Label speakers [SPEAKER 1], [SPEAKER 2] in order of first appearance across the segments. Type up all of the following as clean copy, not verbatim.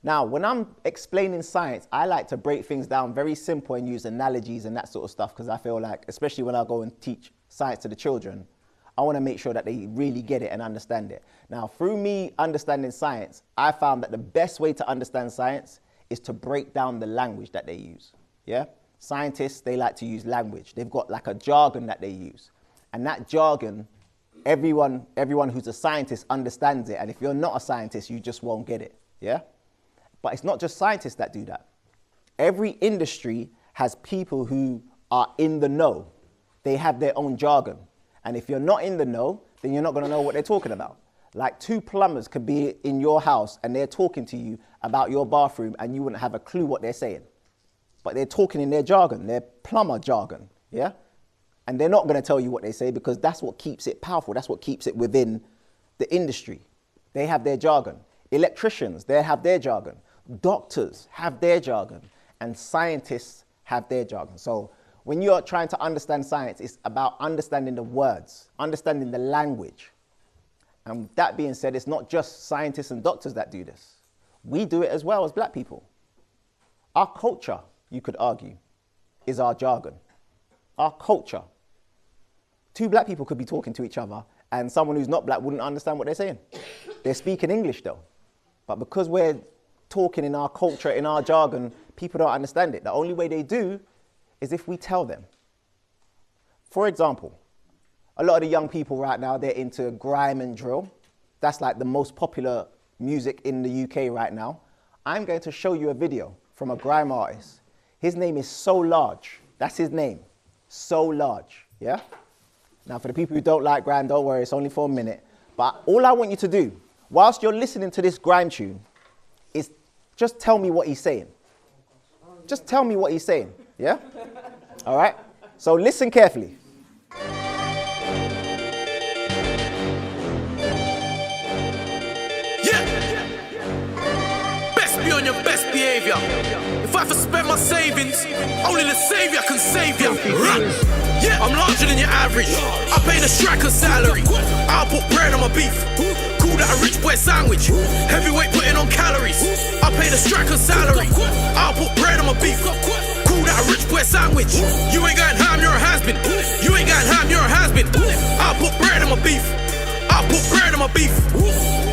[SPEAKER 1] Now, when I'm explaining science, I like to break things down very simple and use analogies and that sort of stuff, because I feel like, especially when I go and teach science to the children, I want to make sure that they really get it and understand it. Now, through me understanding science, I found that the best way to understand science is to break down the language that they use. Yeah? Scientists, they like to use language. They've got like a jargon that they use. And that jargon, everyone who's a scientist understands it. And if you're not a scientist, you just won't get it. Yeah? But it's not just scientists that do that. Every industry has people who are in the know. They have their own jargon. And if you're not in the know, then you're not going to know what they're talking about. Like two plumbers could be in your house and they're talking to you about your bathroom and you wouldn't have a clue what they're saying. But they're talking in their jargon, their plumber jargon, yeah? And they're not going to tell you what they say because that's what keeps it powerful. That's what keeps it within the industry. They have their jargon. Electricians, they have their jargon. Doctors have their jargon. And scientists have their jargon. So when you're trying to understand science, it's about understanding the words, understanding the language. And that being said, it's not just scientists and doctors that do this. We do it as well as black people. Our culture, you could argue, is our jargon. Our culture. Two black people could be talking to each other and someone who's not black wouldn't understand what they're saying. They're speaking English though. But because we're talking in our culture, in our jargon, people don't understand it. The only way they do is if we tell them. For example, a lot of the young people right now, they're into grime and drill. That's like the most popular music in the UK right now. I'm going to show you a video from a grime artist. His name is So Large. That's his name. So Large, yeah? Now for the people who don't like grime, don't worry, it's only for a minute. But all I want you to do, whilst you're listening to this grime tune, is just tell me what he's saying. Just tell me what he's saying, yeah? All right? So listen carefully.
[SPEAKER 2] Be on your best behavior. If I have to spend my savings, only the savior can save you. Yeah, I'm larger than your average. I pay the striker's salary. I'll put bread on my beef. Call that a rich boy sandwich. Heavyweight putting on calories. I pay the striker's salary. I'll put bread on my beef. Call that a rich boy sandwich. You ain't going ham, you're a has-been. You ain't going ham, you're a has-been. I'll put bread on my beef. I'll put bread on my beef.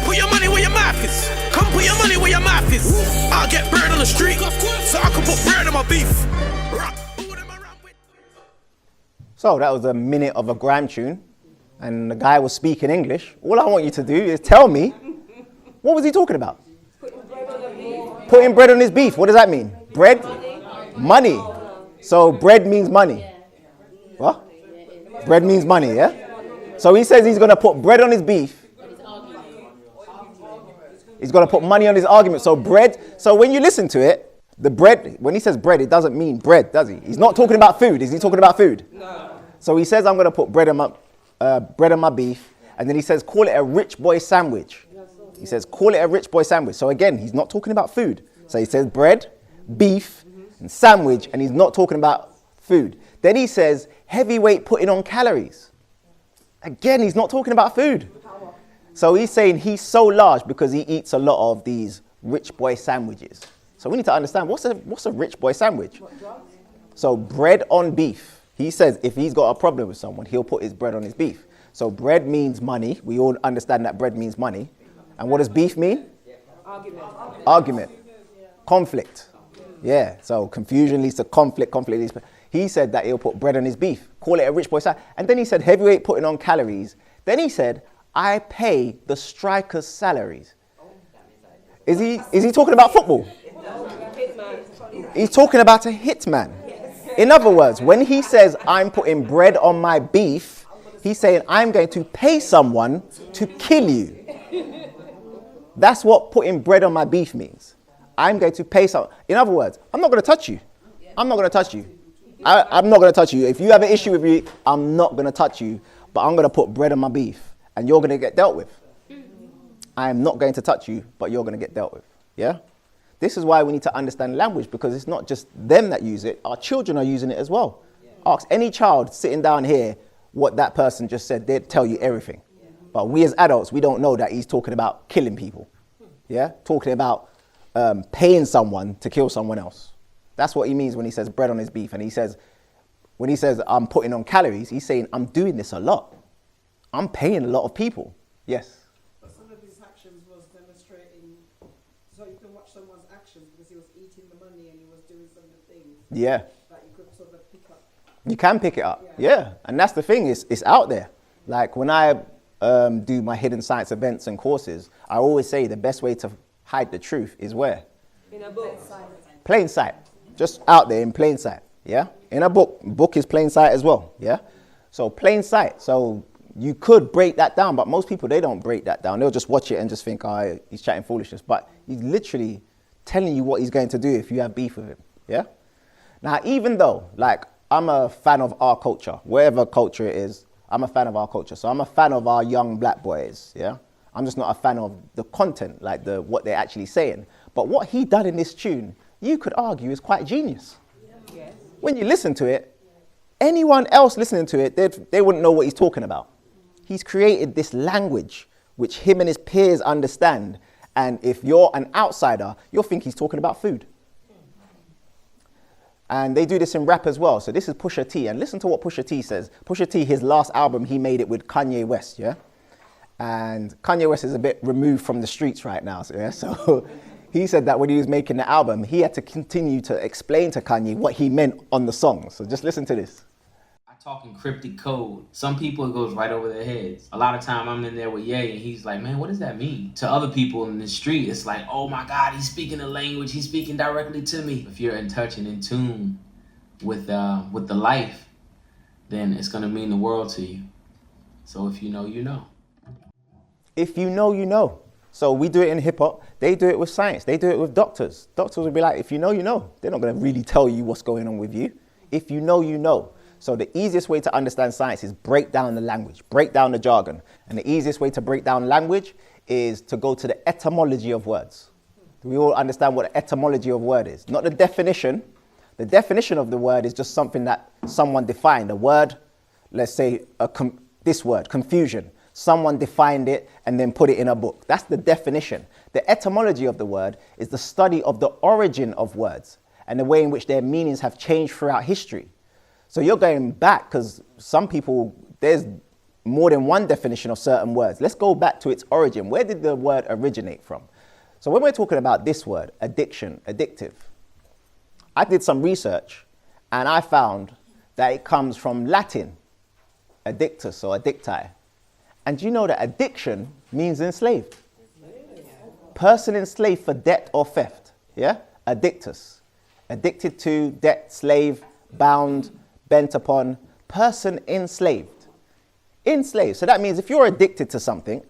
[SPEAKER 2] Put your money where your mouth is. Come put your money where your mouth is. I'll get bread on the street, so I can put bread on my beef.
[SPEAKER 1] So that was a minute of a grime tune, and the guy was speaking English. All I want you to do is tell me, what was he talking about? Putting bread on his beef. What does that mean? Bread? Money. So bread means money. What? Bread means money, yeah? So he says he's going to put bread on his beef. He's going to put money on his argument. So bread, so when you listen to it, the bread, when he says bread, it doesn't mean bread, does he? He's not talking about food. Is he talking about food? No. So he says, I'm going to put bread on my beef. And then he says, call it a rich boy sandwich. He says, call it a rich boy sandwich. So again, he's not talking about food. So he says bread, beef, and sandwich, and he's not talking about food. Then he says, heavyweight putting on calories. Again, he's not talking about food. So he's saying he's so large because he eats a lot of these rich boy sandwiches. So we need to understand, what's a rich boy sandwich? So bread on beef. He says if he's got a problem with someone, he'll put his bread on his beef. So bread means money. We all understand that bread means money. And what does beef mean? Argument. Conflict. Yeah, so confusion leads to conflict. Conflict leads to... He said that he'll put bread on his beef. Call it a rich boy sandwich. And then he said heavyweight putting on calories. Then he said, I pay the strikers' salaries. Is he talking about football? He's talking about a hitman. In other words, when he says I'm putting bread on my beef, he's saying I'm going to pay someone to kill you. That's what putting bread on my beef means. I'm going to pay someone. In other words, I'm not going to touch you. I'm not going to touch you. I'm not going to touch you. If you have an issue with me, I'm not going to touch you, but I'm going to put bread on my beef. And you're going to get dealt with. I am not going to touch you, but you're going to get dealt with. Yeah? This is why we need to understand language, because it's not just them that use it. Our children are using it as well. Ask any child sitting down here what that person just said. They'd tell you everything. But we as adults, we don't know that he's talking about killing people. Yeah? Talking about paying someone to kill someone else. That's what he means when he says bread on his beef. And he says, when he says I'm putting on calories, he's saying I'm doing this a lot. I'm paying a lot of people. Yes?
[SPEAKER 3] But some of his actions was demonstrating, so you can watch someone's actions because he was eating the money and he was doing some of the things.
[SPEAKER 1] Yeah.
[SPEAKER 3] That you could sort of pick up.
[SPEAKER 1] You can pick it up. Yeah. And that's the thing, it's out there. Like when I do my hidden science events and courses, I always say the best way to hide the truth is where?
[SPEAKER 4] In a book.
[SPEAKER 1] Plain sight. Just out there in plain sight. Yeah. In a book. Book is plain sight as well. Yeah. So plain sight. So you could break that down, but most people, they don't break that down. They'll just watch it and just think, oh, he's chatting foolishness. But he's literally telling you what he's going to do if you have beef with him. Yeah. Now, even though, like, I'm a fan of our culture, wherever culture it is, I'm a fan of our culture. So I'm a fan of our young black boys. Yeah. I'm just not a fan of the content, like what they're actually saying. But what he done in this tune, you could argue is quite genius.
[SPEAKER 4] Yes.
[SPEAKER 1] When you listen to it, anyone else listening to it, they wouldn't know what he's talking about. He's created this language which him and his peers understand. And if you're an outsider, you'll think he's talking about food. And they do this in rap as well. So this is Pusha T. And listen to what Pusha T says. Pusha T, his last album, he made it with Kanye West, yeah? And Kanye West is a bit removed from the streets right now, so, yeah? So he said that when he was making the album, he had to continue to explain to Kanye what he meant on the song. So just listen to this.
[SPEAKER 5] I talk in cryptic code. Some people, it goes right over their heads. A lot of time I'm in there with Ye, and he's like, man, what does that mean? To other people in the street, it's like, oh my God, he's speaking a language. He's speaking directly to me. If you're in touch and in tune with the life, then it's going to mean the world to you. So if you know, you know.
[SPEAKER 1] If you know, you know. So we do it in hip hop. They do it with science. They do it with doctors. Doctors will be like, if you know, you know. They're not going to really tell you what's going on with you. If you know, you know. So the easiest way to understand science is break down the language, break down the jargon. And the easiest way to break down language is to go to the etymology of words. We all understand what the etymology of word is. Not the definition. The definition of the word is just something that someone defined. A word, let's say this word, confusion. Someone defined it and then put it in a book. That's the definition. The etymology of the word is the study of the origin of words and the way in which their meanings have changed throughout history. So you're going back because some people, there's more than one definition of certain words. Let's go back to its origin. Where did the word originate from? So when we're talking about this word, addiction, addictive, I did some research and I found that it comes from Latin, addictus or addicti. And do you know that addiction means enslaved? Person enslaved for debt or theft. Yeah? Addictus. Addicted to, debt, slave, bound, bent upon, person enslaved. Enslaved. So that means if you're addicted to something,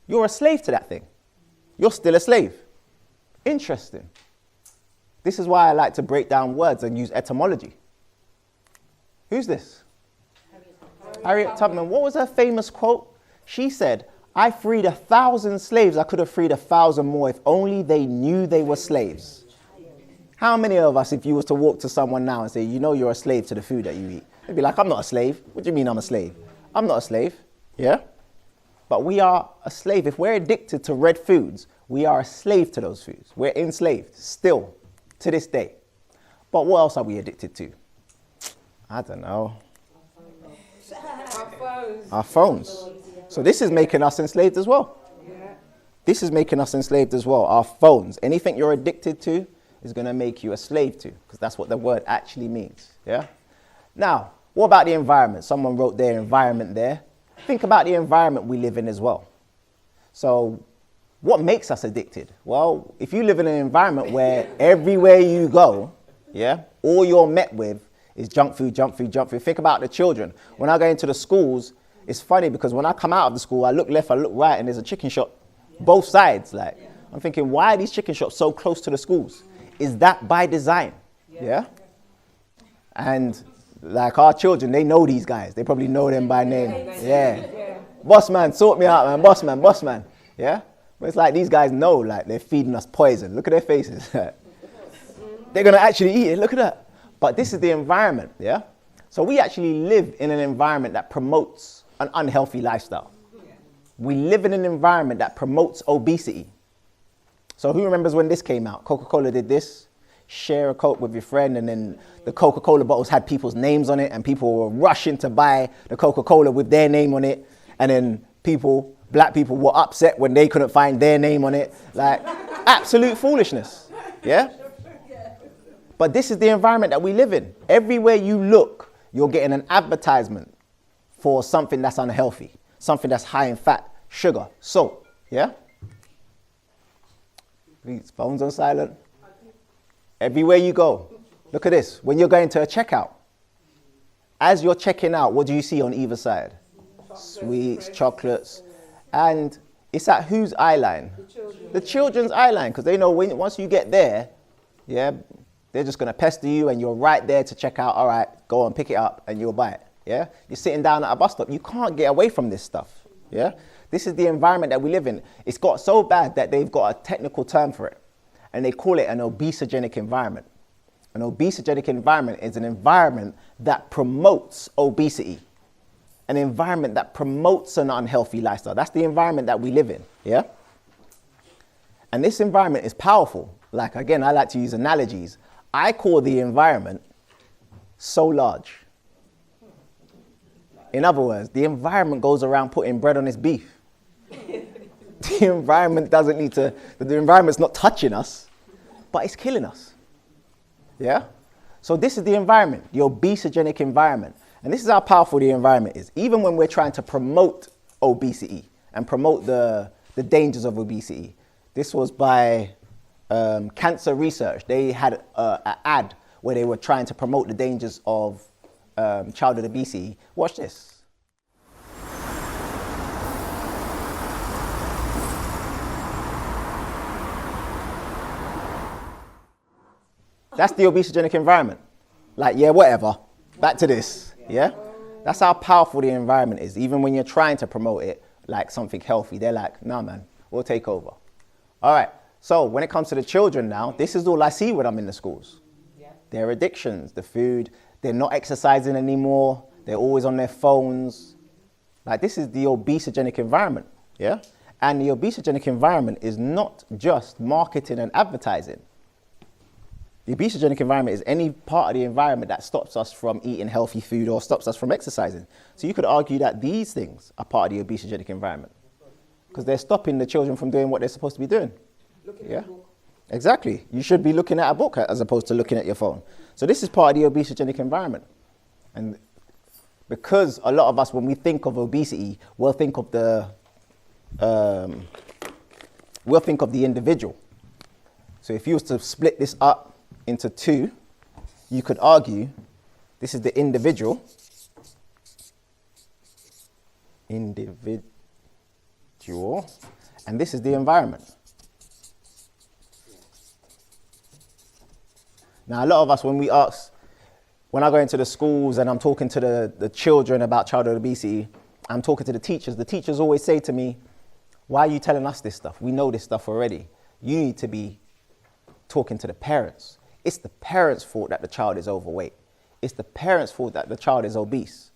[SPEAKER 1] you're a slave to that thing. You're still a slave. Interesting. This is why I like to break down words and use etymology. Who's this? Harriet Tubman. What was her famous quote? She said, I freed 1,000 slaves. I could have freed 1,000 more if only they knew they were slaves. How many of us, if you was to walk to someone now and say, you know you're a slave to the food that you eat, they'd be like, I'm not a slave. What do you mean I'm a slave? I'm not a slave. Yeah? But we are a slave. If we're addicted to red foods, we are a slave to those foods. We're enslaved still to this day. But what else are we addicted to? I don't know. Our phones. So this is making us enslaved as well. This is making us enslaved as well. Our phones. Anything you're addicted to is going to make you a slave to, because that's what the word actually means. Yeah. Now, what about the environment? Someone wrote their environment there. Think about the environment we live in as well. So what makes us addicted? Well, if you live in an environment where everywhere you go, yeah, all you're met with is junk food, junk food, junk food. Think about the children. When I go into the schools, it's funny because when I come out of the school, I look left, I look right, and there's a chicken shop both sides. Like, I'm thinking, why are these chicken shops so close to the schools? Is that by design? Yeah? And like our children, they know these guys. They probably know them by name. Yeah. Boss man, sort me out, man. Boss man, boss man. Yeah? But it's like these guys know, like, they're feeding us poison. Look at their faces. They're going to actually eat it. Look at that. But this is the environment, yeah? So we actually live in an environment that promotes an unhealthy lifestyle. We live in an environment that promotes obesity. So who remembers when this came out? Coca-Cola did this. Share a Coke with your friend, and then the Coca-Cola bottles had people's names on it, and people were rushing to buy the Coca-Cola with their name on it. And then black people were upset when they couldn't find their name on it. Like, absolute foolishness. Yeah? But this is the environment that we live in. Everywhere you look, you're getting an advertisement for something that's unhealthy, something that's high in fat, sugar, salt. Yeah? Please, phones on silent. Everywhere you go, look at this. When you're going to a checkout, as you're checking out, what do you see on either side? Sweets, chocolates, and it's at whose eye line? The children's eye line, because they know once you get there, yeah, they're just going to pester you, and you're right there to check out. All right, go on, pick it up, and you'll buy it. Yeah, you're sitting down at a bus stop. You can't get away from this stuff. Yeah, this is the environment that we live in. It's got so bad that they've got a technical term for it, and they call it an obesogenic environment. An obesogenic environment is an environment that promotes obesity, an environment that promotes an unhealthy lifestyle. That's the environment that we live in, yeah? And this environment is powerful. Like, again, I like to use analogies. I call the environment so large. In other words, the environment goes around putting bread on its beef. The environment the environment's not touching us, but it's killing us. Yeah? So this is the environment, the obesogenic environment. And this is how powerful the environment is. Even when we're trying to promote obesity and promote the dangers of obesity. This was by Cancer Research. They had an ad where they were trying to promote the dangers of childhood obesity. Watch this. That's the obesogenic environment. Like, yeah, whatever. Back to this. Yeah? That's how powerful the environment is. Even when you're trying to promote it like something healthy, they're like, nah, man, we'll take over. All right. So when it comes to the children now, this is all I see when I'm in the schools. Yeah. Their addictions, the food, they're not exercising anymore. They're always on their phones. Like, this is the obesogenic environment. Yeah? And the obesogenic environment is not just marketing and advertising. The obesogenic environment is any part of the environment that stops us from eating healthy food or stops us from exercising. So you could argue that these things are part of the obesogenic environment because they're stopping the children from doing what they're supposed to be doing. Yeah, exactly. You should be looking at a book as opposed to looking at your phone. So this is part of the obesogenic environment. And because a lot of us, when we think of obesity, we'll think of the individual. So if you was to split this up into two, you could argue this is the individual, and this is the environment. Now, a lot of us, when I go into the schools and I'm talking to the children about childhood obesity, I'm talking to the teachers always say to me, why are you telling us this stuff? We know this stuff already. You need to be talking to the parents. It's the parents' fault that the child is overweight. It's the parents' fault that the child is obese.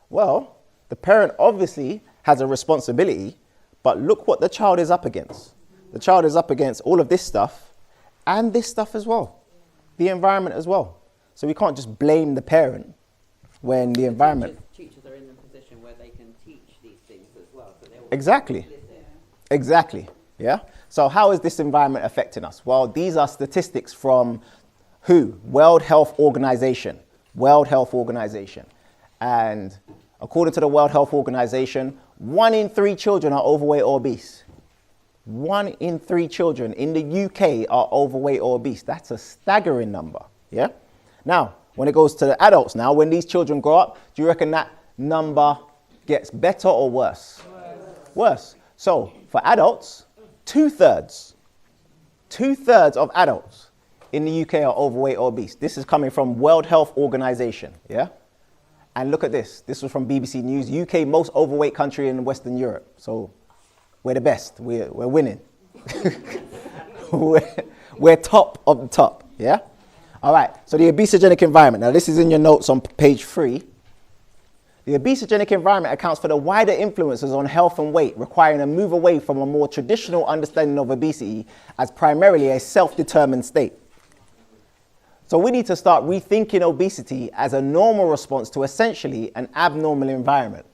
[SPEAKER 1] Well, the parent obviously has a responsibility, but look what the child is up against. The child is up against all of this stuff and this stuff as well, the environment as well. So we can't just blame the parent when the environment...
[SPEAKER 4] Teachers are in the position where they can teach these things as well. So
[SPEAKER 1] Exactly. Yeah. So how is this environment affecting us? Well, these are statistics from who? World Health Organization. And according to the World Health Organization, 1 in 3 children are overweight or obese. 1 in 3 children in the UK are overweight or obese. That's a staggering number. Yeah. Now, when it goes to the adults now, when these children grow up, do you reckon that number gets better or worse? Worse. So for adults, 2/3 of adults in the UK are overweight or obese. This is coming from World Health Organization, yeah? And look at this. This was from BBC News. UK most overweight country in Western Europe. So we're the best. We're winning. we're top of the top, yeah? All right, so the obesogenic environment. Now this is in your notes on page 3. The obesogenic environment accounts for the wider influences on health and weight, requiring a move away from a more traditional understanding of obesity as primarily a self-determined state. So we need to start rethinking obesity as a normal response to essentially an abnormal environment.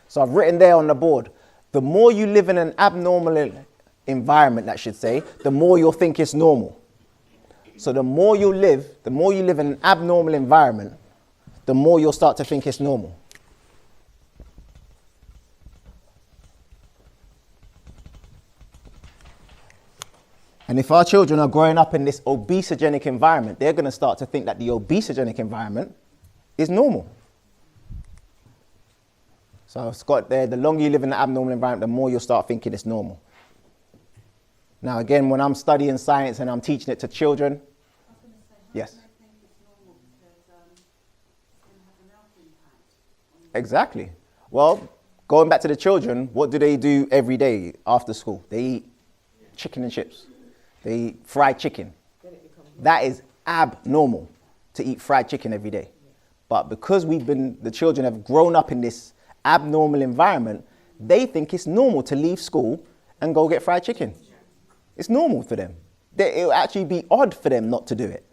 [SPEAKER 1] So I've written there on the board, the more you live in an abnormal environment, that should say, the more you'll think it's normal. So the more you live in an abnormal environment, the more you'll start to think it's normal. And if our children are growing up in this obesogenic environment, they're going to start to think that the obesogenic environment is normal. So Scott there, the longer you live in an abnormal environment, the more you'll start thinking it's normal. Now again, when I'm studying science and I'm teaching it to children, yes. Exactly. Well, going back to the children, what do they do every day after school? They eat chicken and chips. They eat fried chicken. That is abnormal to eat fried chicken every day. But because the children have grown up in this abnormal environment, they think it's normal to leave school and go get fried chicken. It's normal for them. It will actually be odd for them not to do it.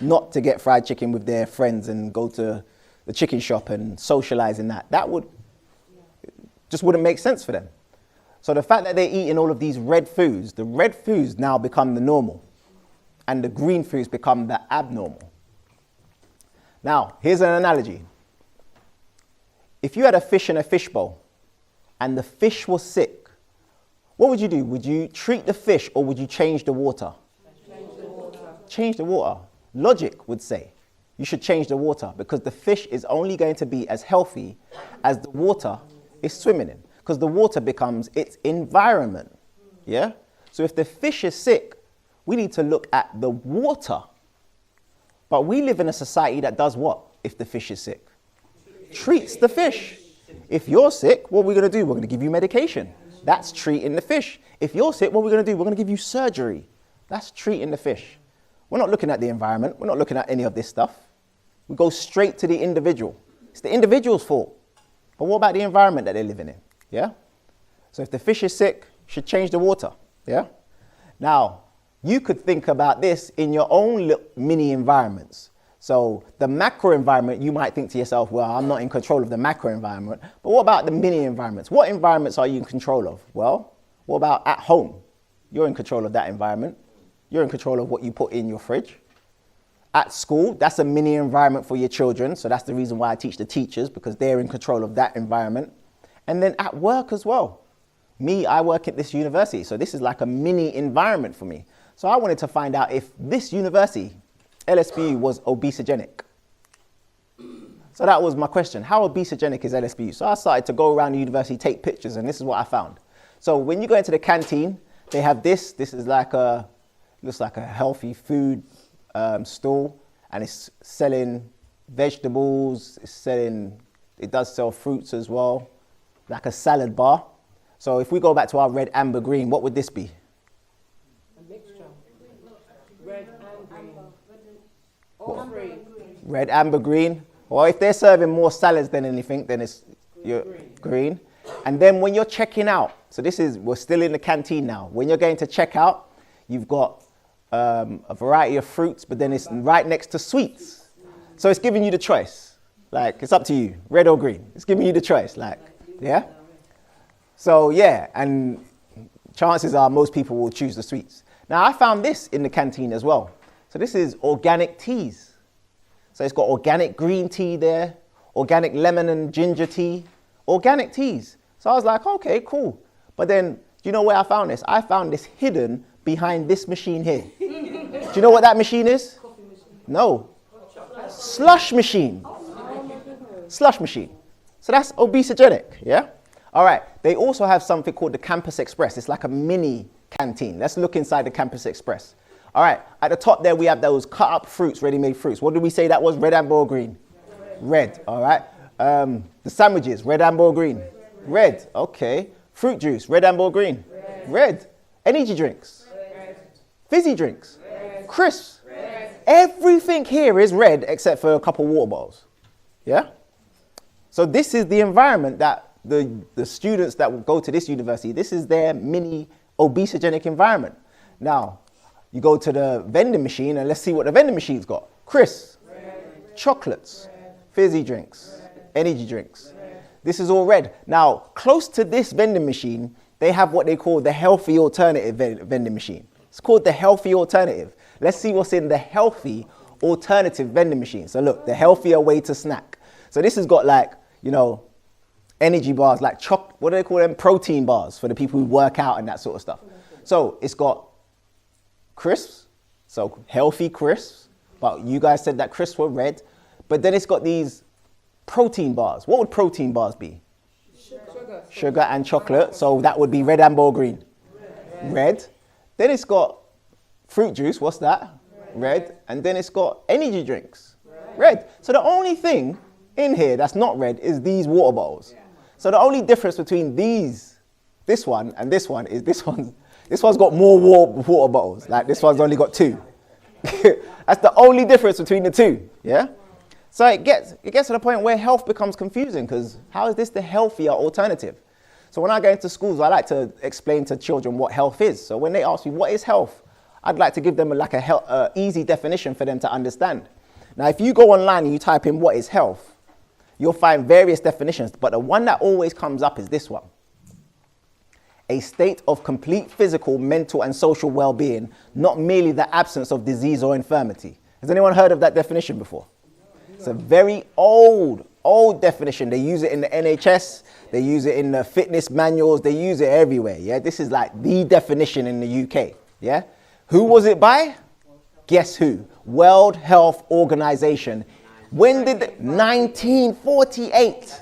[SPEAKER 1] Not to get fried chicken with their friends and go to the chicken shop and socialize in that. That just wouldn't make sense for them. So the fact that they're eating all of these red foods, the red foods now become the normal and the green foods become the abnormal. Now, here's an analogy. If you had a fish in a fishbowl and the fish was sick, what would you do? Would you treat the fish or would you change the water?
[SPEAKER 3] Change the water.
[SPEAKER 1] Change the water. Logic would say you should change the water because the fish is only going to be as healthy as the water is swimming in, because the water becomes its environment. Yeah? So if the fish is sick, we need to look at the water. But we live in a society that does what if the fish is sick? Treats the fish. If you're sick, what are we going to do? We're going to give you medication. That's treating the fish. If you're sick, what are we going to do? We're going to give you surgery. That's treating the fish. We're not looking at the environment. We're not looking at any of this stuff. We go straight to the individual. It's the individual's fault. But what about the environment that they're living in? Yeah? So if the fish is sick, you should change the water. Yeah? Now, you could think about this in your own mini environments. So the macro environment, you might think to yourself, well, I'm not in control of the macro environment. But what about the mini environments? What environments are you in control of? Well, what about at home? You're in control of that environment. You're in control of what you put in your fridge. At school, that's a mini environment for your children. So that's the reason why I teach the teachers, because they're in control of that environment. And then at work as well. Me, I work at this university. So this is like a mini environment for me. So I wanted to find out if this university, LSBU, was obesogenic. So that was my question. How obesogenic is LSBU? So I started to go around the university, take pictures, and this is what I found. So when you go into the canteen, they have this. This is like looks like a healthy food stall, and it's selling vegetables. It does sell fruits as well, like a salad bar. So if we go back to our red, amber, green, what would this be?
[SPEAKER 3] A mixture. Red and green. All three.
[SPEAKER 1] Red, amber, green. Well, if they're serving more salads than anything, then it's green. And then when you're checking out, so we're still in the canteen now. When you're going to check out, you've got a variety of fruits, but then it's right next to sweets. So it's giving you the choice. Like, it's up to you, red or green. It's giving you the choice, like, yeah? So, yeah, and chances are most people will choose the sweets. Now, I found this in the canteen as well. So this is organic teas. So it's got organic green tea there, organic lemon and ginger tea, organic teas. So I was like, okay, cool. But then, do you know where I found this? I found this hidden behind this machine here. Do you know what that machine is? No. Slush machine. Slush machine. So that's obesogenic, yeah? All right, they also have something called the Campus Express. It's like a mini canteen. Let's look inside the Campus Express. All right, at the top there we have those cut up fruits, ready-made fruits. What did we say that was? Red, amber, or green? Red, all right. The sandwiches, red, amber, or green? Red, okay. Fruit juice, red, amber, or green? Red. Energy drinks? Fizzy drinks? Crisps? Everything here is red except for a couple water bottles. Yeah? So this is the environment that the students that will go to this university, this is their mini obesogenic environment. Now, you go to the vending machine and let's see what the vending machine's got. Crisps, chocolates, fizzy drinks, energy drinks. This is all red. Now, close to this vending machine, they have what they call the healthy alternative vending machine. It's called the healthy alternative. Let's see what's in the healthy alternative vending machine. So look, the healthier way to snack. So this has got like, you know, energy bars, like what do they call them? Protein bars for the people who work out and that sort of stuff. So it's got crisps, so healthy crisps, but you guys said that crisps were red. But then it's got these protein bars. What would protein bars be? Sugar and chocolate. So that would be red, amber, or green? Red. Then it's got fruit juice. What's that? Red. And then it's got energy drinks. Red. So the only thing in here that's not red is these water bottles. So the only difference between this one and this one is this one's got more water bottles. Like this one's only got 2. That's the only difference between the two. Yeah. So it gets to the point where health becomes confusing, because how is this the healthier alternative? So when I go into schools, I like to explain to children what health is. So when they ask me, what is health? I'd like to give them like a easy definition for them to understand. Now, if you go online and you type in what is health, you'll find various definitions, but the one that always comes up is this one. A state of complete physical, mental, and social well-being, not merely the absence of disease or infirmity. Has anyone heard of that definition before? It's a very old definition. They use it in the NHS, they use it in the fitness manuals, they use it everywhere, yeah? This is like the definition in the UK, yeah? Who was it by? Guess who? World Health Organization. When did 1948.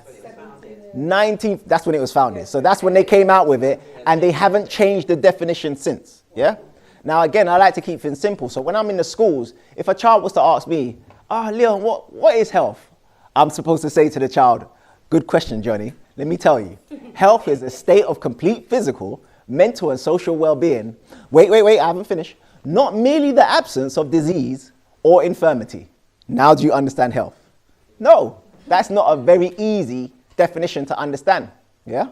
[SPEAKER 1] That's when it was founded. So that's when they came out with it, and they haven't changed the definition since, yeah? Now again, I like to keep things simple. So when I'm in the schools, if a child was to ask me, Leon, what is health? I'm supposed to say to the child, good question, Johnny. Let me tell you. Health is a state of complete physical, mental, and social well-being. Wait, I haven't finished. Not merely the absence of disease or infirmity. Now do you understand health? No, that's not a very easy definition to understand, yeah?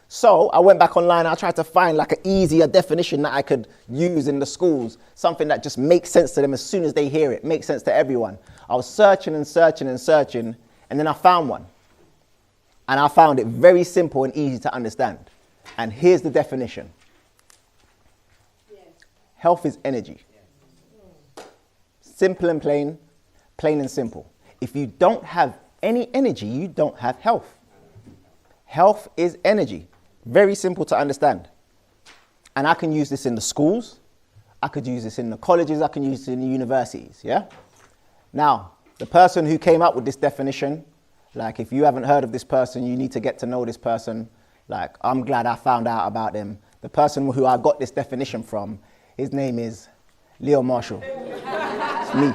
[SPEAKER 1] So I went back online, I tried to find like an easier definition that I could use in the schools, something that just makes sense to them as soon as they hear it, makes sense to everyone. I was searching, and then I found one. And I found it very simple and easy to understand. And here's the definition. Health is energy. Simple and plain and simple. If you don't have any energy, you don't have health. Health is energy. Very simple to understand. And I can use this in the schools. I could use this in the colleges. I can use it in the universities, yeah? Now, the person who came up with this definition, like if you haven't heard of this person, you need to get to know this person. Like, I'm glad I found out about them. The person who I got this definition from, his name is Leo Marshall. It's me.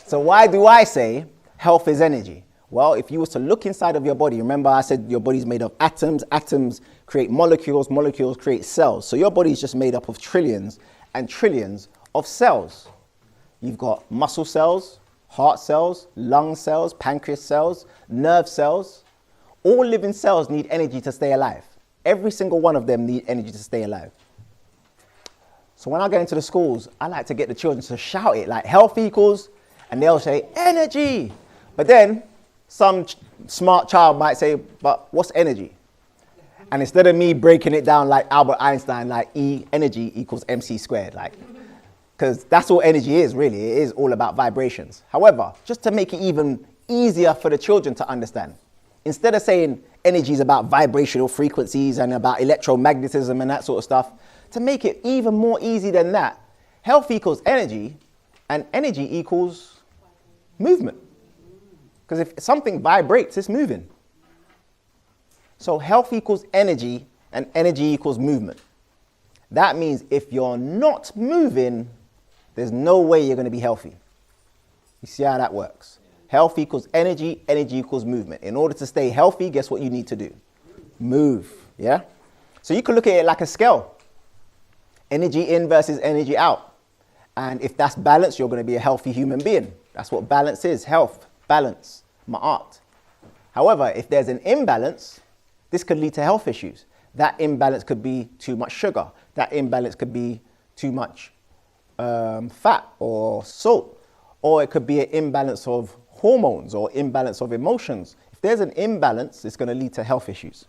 [SPEAKER 1] So why do I say health is energy? Well, if you were to look inside of your body, remember I said your body's made of atoms. Atoms create molecules. Molecules create cells. So your body is just made up of trillions and trillions of cells. You've got muscle cells, heart cells, lung cells, pancreas cells, nerve cells. All living cells need energy to stay alive. Every single one of them need energy to stay alive. So when I go into the schools, I like to get the children to shout it like health equals, and they'll say energy. But then some smart child might say, but what's energy? And instead of me breaking it down like Albert Einstein, like energy equals MC squared, like, because that's all energy is really. It is all about vibrations. However, just to make it even easier for the children to understand, instead of saying energy is about vibrational frequencies and about electromagnetism and that sort of stuff, to make it even more easy than that, health equals energy, and energy equals movement. Because if something vibrates, it's moving. So health equals energy, and energy equals movement. That means if you're not moving, there's no way you're going to be healthy. You see how that works? Health equals energy, energy equals movement. In order to stay healthy, guess what you need to do? Move, yeah? So you can look at it like a scale. Energy in versus energy out. And if that's balance, you're going to be a healthy human being. That's what balance is, health, balance, my art. However, if there's an imbalance, this could lead to health issues. That imbalance could be too much sugar. That imbalance could be too much fat or salt. Or it could be an imbalance of hormones or imbalance of emotions. If there's an imbalance, it's going to lead to health issues.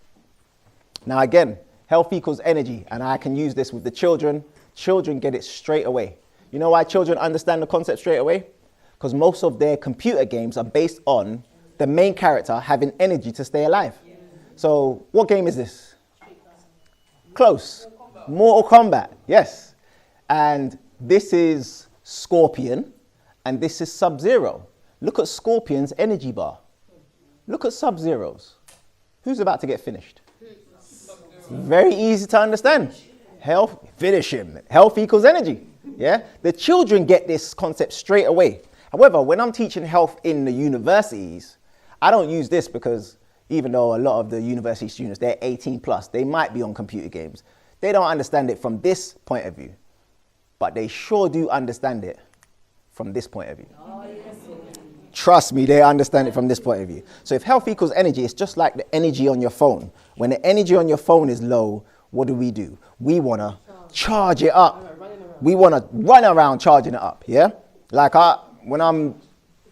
[SPEAKER 1] Now again, health equals energy, and I can use this with the children. Children get it straight away. You know why children understand the concept straight away? Because most of their computer games are based on the main character having energy to stay alive. So what game is this? Close. Mortal Kombat, yes. And this is Scorpion, and this is Sub-Zero. Look at Scorpion's energy bar. Look at Sub-Zero's. Who's about to get finished? Very easy to understand. Health, finish him. Health equals energy. Yeah? The children get this concept straight away. However, when I'm teaching health in the universities, I don't use this because even though a lot of the university students, they're 18 plus, they might be on computer games. They don't understand it from this point of view, but they sure do understand it from this point of view. Trust me, they understand it from this point of view. So if health equals energy, it's just like the energy on your phone. When the energy on your phone is low, what do? We want to charge it up. We want to run around charging it up, yeah? Like when I'm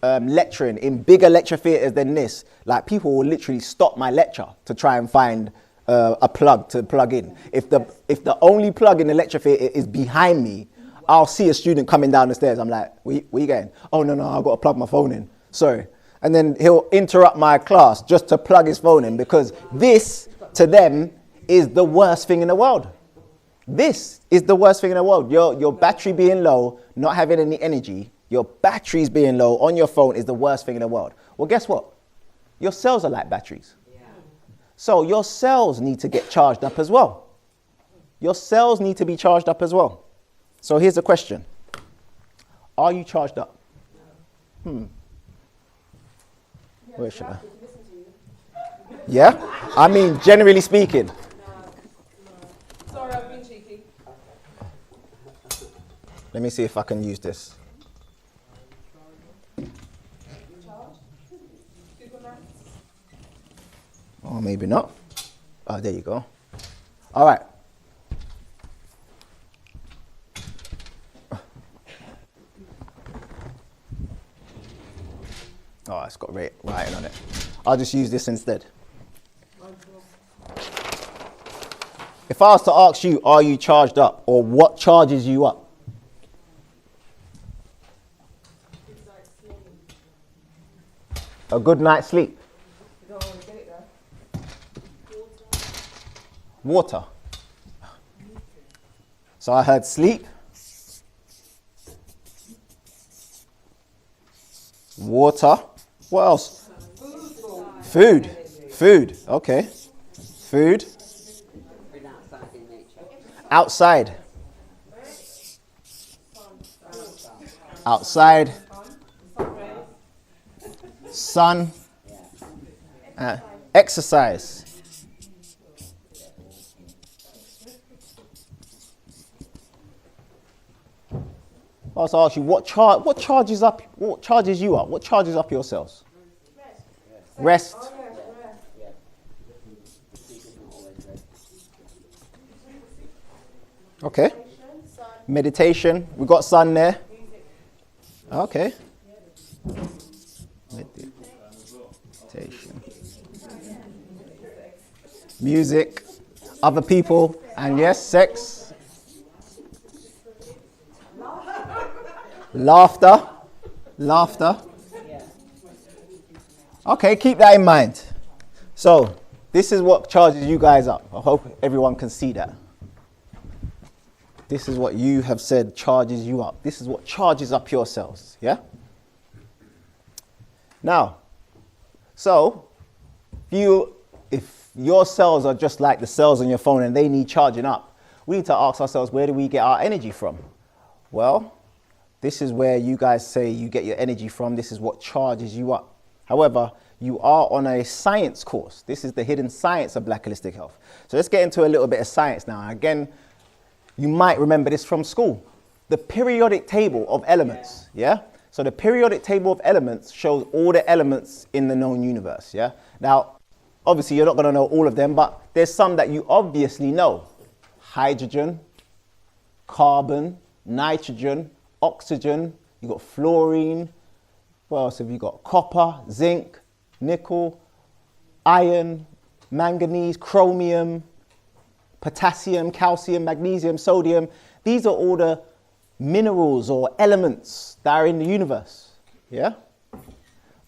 [SPEAKER 1] lecturing in bigger lecture theatres than this, like people will literally stop my lecture to try and find a plug to plug in. If the only plug in the lecture theatre is behind me, I'll see a student coming down the stairs. I'm like, where you going? Oh, no, I've got to plug my phone in. Sorry. And then he'll interrupt my class just to plug his phone in because this, to them, is the worst thing in the world. This is the worst thing in the world. Your battery being low, not having any energy, your batteries being low on your phone is the worst thing in the world. Well, guess what? Your cells are like batteries. So your cells need to get charged up as well. Your cells need to be charged up as well. So here's the question. Are you charged up? Where should I? Yeah? I mean, generally speaking.
[SPEAKER 3] Sorry, I've been cheeky.
[SPEAKER 1] Let me see if I can use this. Or maybe not. Oh, there you go. All right. Oh, it's got writing on it. I'll just use this instead. If I was to ask you, are you charged up? Or what charges you up? A good night's sleep. Water. So I heard sleep. Water. What else? Food. Food. Okay. Food. Outside. Outside. Sun. Exercise. I was ask you, what charges you up? What charges up your cells? Rest. Okay. Meditation. We got sun there. Okay. Meditation. Music. Other people. And yes, sex. Laughter. Okay, keep that in mind. So, this is what charges you guys up. I hope everyone can see that. This is what you have said charges you up. This is what charges up your cells, yeah? Now, so, if your cells are just like the cells on your phone and they need charging up, we need to ask ourselves, where do we get our energy from? Well, this is where you guys say you get your energy from. This is what charges you up. However, you are on a science course. This is the hidden science of Black Holistic Health. So let's get into a little bit of science now. Again, you might remember this from school. The periodic table of elements, yeah? So So the periodic table of elements shows all the elements in the known universe, yeah? Now, obviously you're not gonna know all of them, but there's some that you obviously know. Hydrogen, carbon, nitrogen, oxygen, you got fluorine, what else have you got? Copper, zinc, nickel, iron, manganese, chromium, potassium, calcium, magnesium, sodium. These are all the minerals or elements that are in the universe, yeah?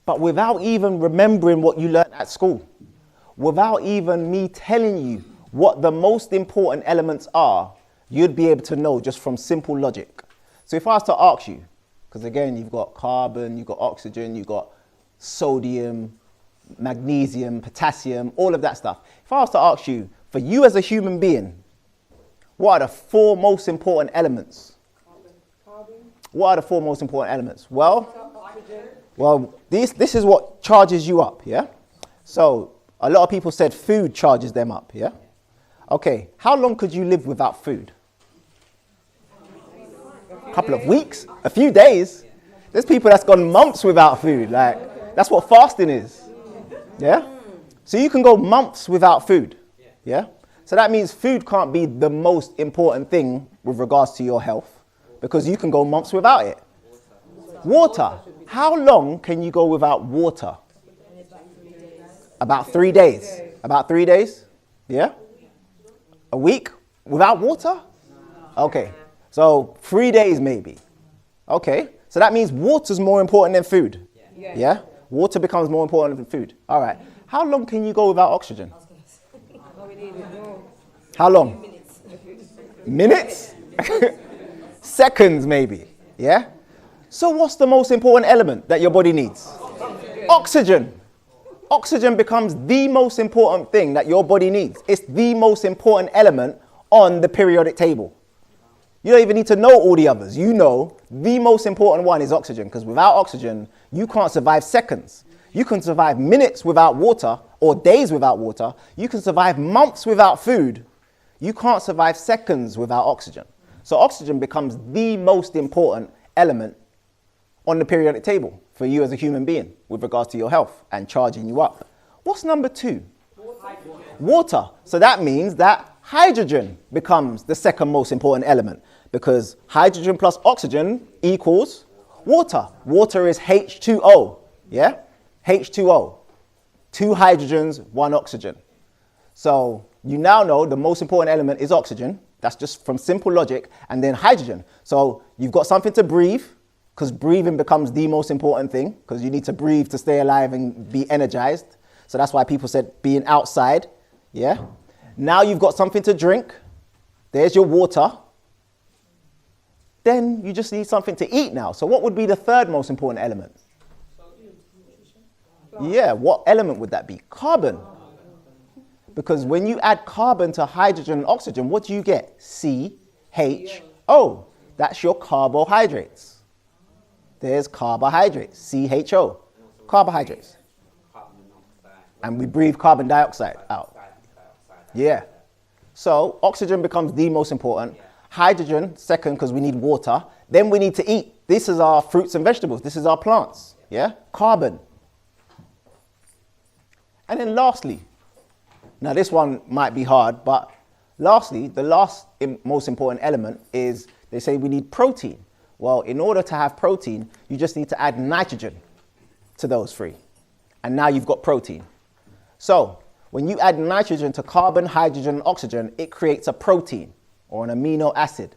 [SPEAKER 1] But without even remembering what you learned at school, without even me telling you what the most important elements are, you'd be able to know just from simple logic. So if I was to ask you, because again, you've got carbon, you've got oxygen, you've got sodium, magnesium, potassium, all of that stuff. If I was to ask you, for you as a human being, what are the 4 most important elements? What are the 4 most important elements? Well, this is what charges you up, yeah? So a lot of people said food charges them up, yeah? Okay, how long could you live without food? A couple of weeks? A few days? There's people that's gone months without food. Like, that's what fasting is, yeah? So you can go months without food, yeah? So that means food can't be the most important thing with regards to your health, because you can go months without it. Water. How long can you go without water? About 3 days. About 3 days? Yeah? A week without water? Okay. So 3 days maybe. Okay. So that means water's more important than food. Yeah? Water becomes more important than food. All right. How long can you go without oxygen? How long? Minutes? Seconds maybe. Yeah? So what's the most important element that your body needs? Oxygen. Oxygen becomes the most important thing that your body needs. It's the most important element on the periodic table. You don't even need to know all the others. You know the most important one is oxygen, because without oxygen, you can't survive seconds. You can survive minutes without water or days without water. You can survive months without food. You can't survive seconds without oxygen. So oxygen becomes the most important element on the periodic table for you as a human being with regards to your health and charging you up. What's number 2? Water. So that means that hydrogen becomes the second most important element, because hydrogen plus oxygen equals water. Water is H2O, yeah? H2O. 2 hydrogens, 1 oxygen. So you now know the most important element is oxygen. That's just from simple logic. And then hydrogen. So you've got something to breathe, because breathing becomes the most important thing, because you need to breathe to stay alive and be energized. So that's why people said being outside, yeah? Now you've got something to drink. There's your water. Then you just need something to eat now. So what would be the third most important element? Yeah, what element would that be? Carbon. Because when you add carbon to hydrogen and oxygen, what do you get? CHO. That's your carbohydrates. There's carbohydrates, CHO, carbohydrates. And we breathe carbon dioxide out. Yeah. So oxygen becomes the most important. Hydrogen, second, because we need water. Then we need to eat. This is our fruits and vegetables. This is our plants. Yeah. Carbon. And then lastly, now this one might be hard, but lastly, the last most important element is, they say we need protein. Well, in order to have protein, you just need to add nitrogen to those 3. And now you've got protein. So when you add nitrogen to carbon, hydrogen, and oxygen, it creates a protein or an amino acid.